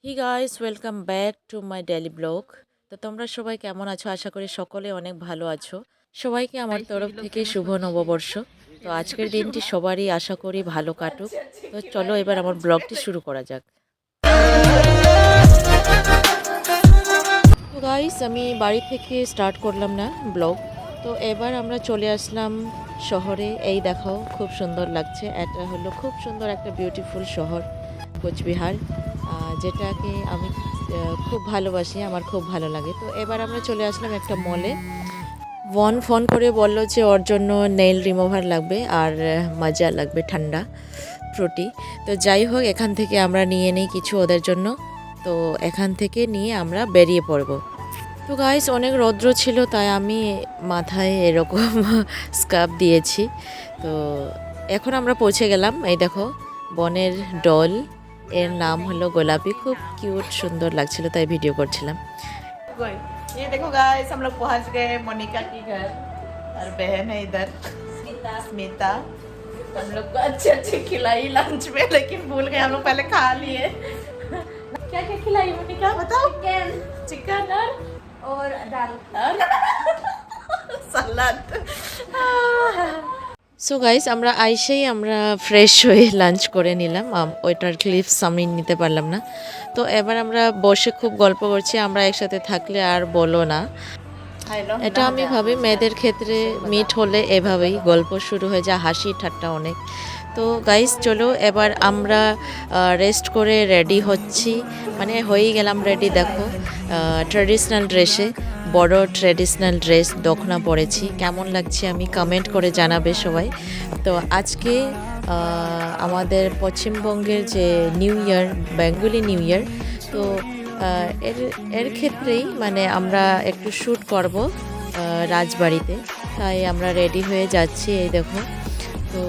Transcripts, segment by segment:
He guys welcome back to my daily blog. তো তোমরা সবাই কেমন আছো? আশা করি সকলে অনেক ভালো আছো। সবাইকে আমার তরফ থেকে শুভ নববর্ষ। তো আজকের দিনটি সবারই আশা করি ভালো কাটুক। তো চলো এবার আমার ব্লগটি শুরু করা যাক। তো গাইস আমি বাড়ি থেকে স্টার্ট করলাম না ব্লগ। তো এবার আমরা চলে আসলাম শহরে। এই দেখো খুব সুন্দর লাগছে। এটা হলো খুব সুন্দর একটা বিউটিফুল শহর কোচবিহার, যেটাকে আমি খুব ভালোবাসি, আমার খুব ভালো লাগে। তো এবার আমরা চলে আসলাম একটা মলে। ফোন করে বলল যে ওর জন্য নেইল রিমুভার লাগবে আর মাজা লাগবে ঠান্ডা ফ্রুটি। তো যাই হোক এখান থেকে আমরা নিয়ে নিই কিছু ওদের জন্য। তো এখান থেকে নিয়ে আমরা বেরিয়ে পড়ব। তো গাইস অনেক রৌদ্র ছিল, তাই আমি মাথায় এরকম স্কার্ফ দিয়েছি। তো এখন আমরা পৌঁছে গেলাম। এই দেখো বনের ডল, এর নাম হলো গোলাপি। খুব কিউট সুন্দর লাগছিল, তাই ভিডিও করছিলাম। ये देखो गाइस हम लोग पहुंच गए मोनिका की घर और बहन है इधर स्मिता। हम लोग को अच्छे अच्छे खिलाई लंच में, लेकिन भूल गए हम लोग पहले खा लिए। क्या क्या खिलाई मोनिका बताओ? चिकन और दाल सलाद। সো গাইস আমরা আইসেই আমরা ফ্রেশ হয়ে লাঞ্চ করে নিলাম। ওইটার ক্লিপস আমি নিতে পারলাম না। তো এবার আমরা বসে খুব গল্প করছি। আমরা একসাথে থাকলে আর বলো না। এটা আমি ভাবি মেয়েদের ক্ষেত্রে মিট হলে এভাবেই গল্প শুরু হয়ে যায়, হাসি ঠাট্টা অনেক। তো গাইস চলো এবার আমরা রেস্ট করে রেডি হচ্ছি, মানে হয়েই গেলাম রেডি। দেখো ট্র্যাডিশনাল ড্রেসে, বড় ট্র্যাডিশনাল ড্রেস দখনা পরেছি। কেমন লাগছে আমি কমেন্ট করে জানাবে সবাই। তো আজকে আমাদের পশ্চিমবঙ্গের যে new year, Bengali new year, তো এর এর ক্ষেত্রেই মানে আমরা একটু শ্যুট করব রাজবাড়িতে, তাই আমরা রেডি হয়ে যাচ্ছি। এই দেখো তো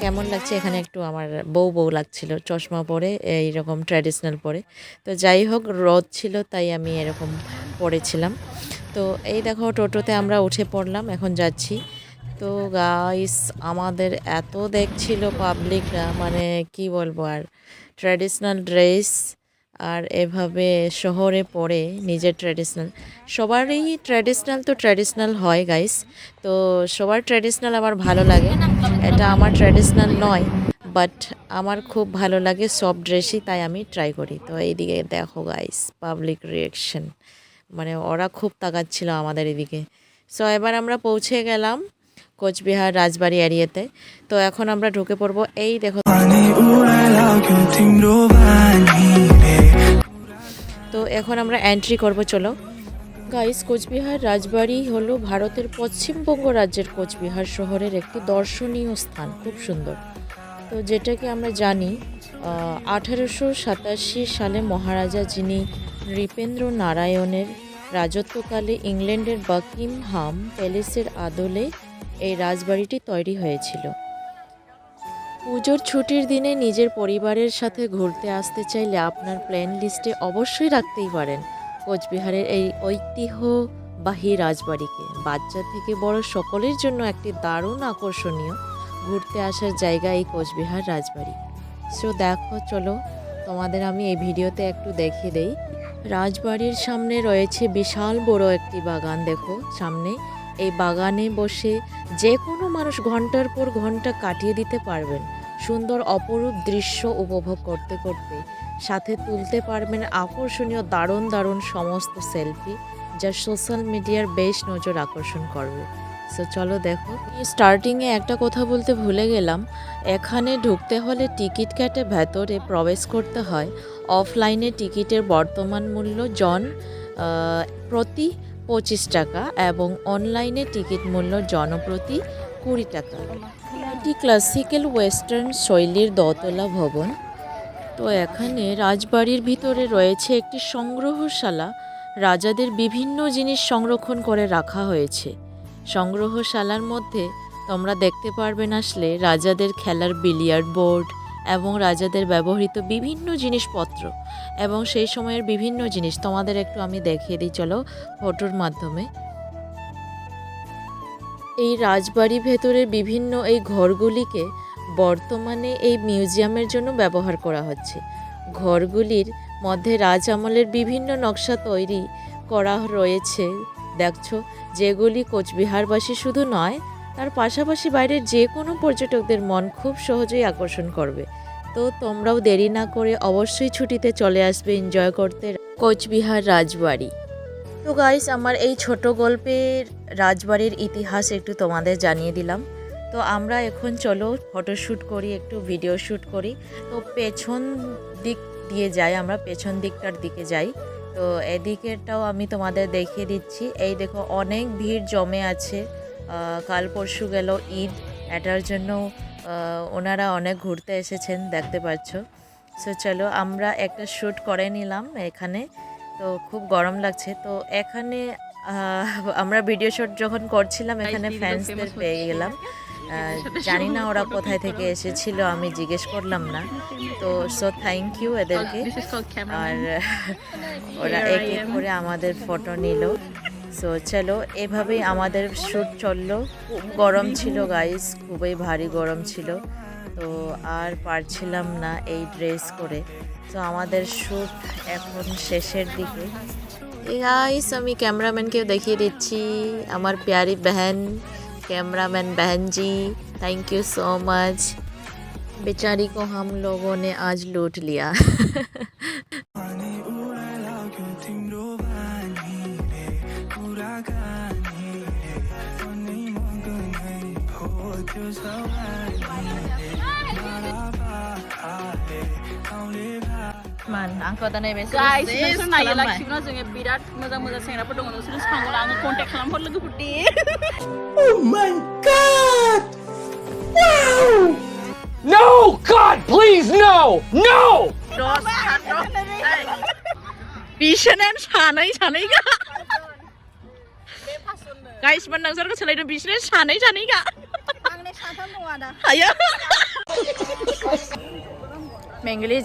কেমন লাগছে, এখানে একটু আমার বউ লাগছিল চশমা পরে, এইরকম ট্র্যাডিশনাল পরে। তো যাই হোক রোদ ছিল তাই আমি এরকম পরেছিলাম। তো এই দেখো টোটোতে আমরা উঠে পড়লাম, এখন যাচ্ছি। তো গাইস আমাদের এত দেখছিল পাবলিকরা, মানে কি বলবো আর, ট্র্যাডিশনাল ড্রেস আর এভাবে শহরে পড়ে নিজের ট্র্যাডিশনাল, সবারই ট্র্যাডিশনাল তো ট্র্যাডিশনাল হয় গাইস। তো সবার ট্র্যাডিশনাল আমার ভালো লাগে। এটা আমার ট্র্যাডিশনাল নয়, বাট আমার খুব ভালো লাগে সব ড্রেসই, তাই আমি ট্রাই করি। তো এইদিকে দেখো গাইস পাবলিক রিয়াকশন, মানে ওরা খুব তাকাচ্ছিল আমাদের এদিকে। সো এবার আমরা পৌঁছে গেলাম কোচবিহার রাজবাড়ি এরিয়াতে। তো এখন আমরা ঢুকে পড়বো। এই দেখো তো এখন আমরা এন্ট্রি করব, চলো গাইস। কোচবিহার রাজবাড়ি হলো ভারতের পশ্চিমবঙ্গ রাজ্যের কোচবিহার শহরের একটি দর্শনীয় স্থান, খুব সুন্দর। তো যেটাকে আমরা জানি 1887 সালে মহারাজা, যিনি নৃপেন্দ্র নারায়ণের রাজত্বকালে ইংল্যান্ডের বাকিংহাম প্যালেসের আদলে এই রাজবাড়িটি তৈরি হয়েছিল। পুজোর ছুটির দিনে নিজের পরিবারের সাথে ঘুরতে আসতে চাইলে আপনার প্ল্যান লিস্টে অবশ্যই রাখতেই পারেন কোচবিহারের এই ঐতিহ্যবাহী রাজবাড়িকে। বাচ্চা থেকে বড় সকলের জন্য একটি দারুণ আকর্ষণীয় ঘুরতে আসার জায়গা এই কোচবিহার রাজবাড়ি। সো দেখো চলো তোমাদের আমি এই ভিডিওতে একটু দেখিয়ে দেই। রাজবাড়ির সামনে রয়েছে বিশাল বড় একটি বাগান। দেখো সামনে এই বাগানে বসে যে কোনো মানুষ ঘন্টার পর ঘন্টা কাটিয়ে দিতে পারবেন সুন্দর অপরূপ দৃশ্য উপভোগ করতে করতে। সাথে তুলতে পারবেন আকর্ষণীয় দারুণ দারুণ সমস্ত সেলফি, যা সোশ্যাল মিডিয়ার বেশ নজর আকর্ষণ করবে। সো চলো দেখো। স্টার্টিংয়ে একটা কথা বলতে ভুলে গেলাম, এখানে ঢুকতে হলে টিকিট কেটে ভেতরে প্রবেশ করতে হয়। অফলাইনে টিকিটের বর্তমান মূল্য প্রতি 25 টাকা এবং অনলাইনে টিকিট মূল্য জনপ্রতি 20 টাকা। এটি ক্লাসিক্যাল ওয়েস্টার্ন শৈলীর দোতলা ভবন। তো এখানে রাজবাড়ির ভিতরে রয়েছে একটি সংগ্রহশালা। রাজাদের বিভিন্ন জিনিস সংরক্ষণ করে রাখা হয়েছে। সংগ্রহশালার মধ্যে তোমরা দেখতে পারবেন আসলে রাজাদের খেলার বিলিয়ার্ড বোর্ড এবং রাজাদের ব্যবহৃত বিভিন্ন জিনিসপত্র এবং সেই সময়ের বিভিন্ন জিনিস তোমাদের একটু আমি দেখিয়ে দিই চলো ফটোর মাধ্যমে। এই রাজবাড়ি ভেতরের বিভিন্ন এই ঘরগুলিকে বর্তমানে এই মিউজিয়ামের জন্য ব্যবহার করা হচ্ছে। ঘরগুলির মধ্যে রাজ আমলের বিভিন্ন নকশা তৈরি করা রয়েছে দেখছো, যেগুলি কোচবিহারবাসী শুধু নয়, তার পাশাপাশি বাইরের যে কোনো পর্যটকদের মন খুব সহজেই আকর্ষণ করবে। তো তোমরাও দেরি না করে অবশ্যই ছুটিতে চলে আসবে এনজয় করতে কোচবিহার রাজবাড়ি। তো গাইস, আমার এই ছোট গল্পের রাজবাড়ির ইতিহাস একটু তোমাদের জানিয়ে দিলাম। তো আমরা এখন চলো ফটোশ্যুট করি, একটু ভিডিও শ্যুট করি। তো পেছন দিক দিয়ে যাই, আমরা পেছন দিকটার দিকে যাই। তো এদিকেরটাও আমি তোমাদের দেখিয়ে দিচ্ছি। এই দেখো অনেক ভিড় জমে আছে, কাল পরশু গেল ঈদ, এটার জন্য ওনারা অনেক ঘুরতে এসেছেন দেখতে পাচ্ছ। সো চলো আমরা একটা শ্যুট করে নিলাম এখানে। তো খুব গরম লাগছে, তো এখানে আমরা ভিডিও শ্যুট যখন করছিলাম এখানে ফ্যান্সদের পেয়ে গেলাম। জানি না ওরা কোথায় থেকে এসেছিল, আমি জিজ্ঞেস করলাম না। তো সো থ্যাংক ইউ এদেরকে। আর ওরা এক এক করে আমাদের ফটো নিল। সো চলো এভাবেই আমাদের শ্যুট চললো। খুব গরম ছিল গাইস, খুবই ভারী গরম ছিল, তো আর পারছিলাম না এই ড্রেস করে। তো আমাদের শ্যুট এখন শেষের দিকে। এই গাইস আমি ক্যামেরাম্যানকেও দেখিয়ে দিচ্ছি, আমার প্যারি बहन कैमरामैन बहन जी, थैंक यू सो मच। बेचारी को हम लोगों ने आज लूट लिया। Man, angkot aneh besok. Guys, नोंसोर नायलाखिबना जोङो बिराद मोजां मोजां सेंग्राफोर दङ, नोंसोर सांगोला आङो कन्टेक्ट खालामहर लोगोफोर दे। Oh my God! Wow! No, God, please, no, no! बिसोरनो सानै सानैगा गाइस मन नोंसोरखौ सोलायदों, बिसोरनो सानै सानैगा आंने साथाम दङ आदा। आयो मेंगली